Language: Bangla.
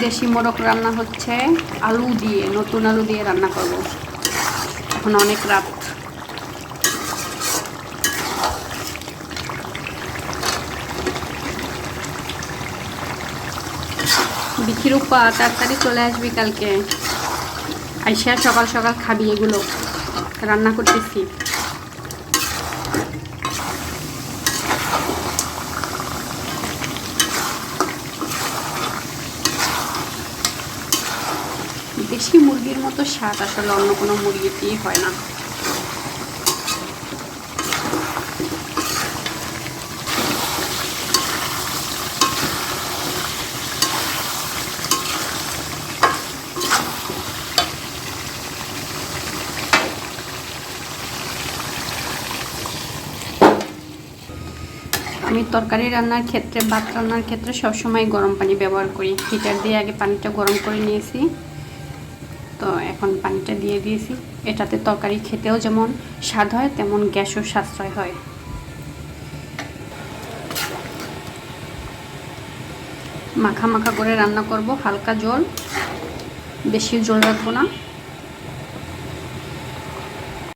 দেশি মোরগ রান্না হচ্ছে আলু দিয়ে, নতুন আলু দিয়ে রান্না করব। এখন অনেক রাত। বিখির উপা তাড়াতাড়ি চলে আসবি কালকে, আইসা সকাল সকাল খাবি এগুলো রান্না করতেছি। দেশি মুরগির মতো স্বাদ আসলে অন্য কোনো মুরগিতেই হয় না। আমি তরকারি রান্নার ক্ষেত্রে, ভাত রান্নার ক্ষেত্রে সবসময় গরম পানি ব্যবহার করি। হিটার দিয়ে আগে পানিটা গরম করে নিয়েছি, তো এখন পানিটা দিয়ে দিয়েছি। এটাতে তরকারি খেতেও যেমন স্বাদ হয়, তেমন গ্যাসও সাশ্রয় হয়। মাখা মাখা করে রান্না করব, হালকা ঝোল, বেশি ঝোল রাখবো না।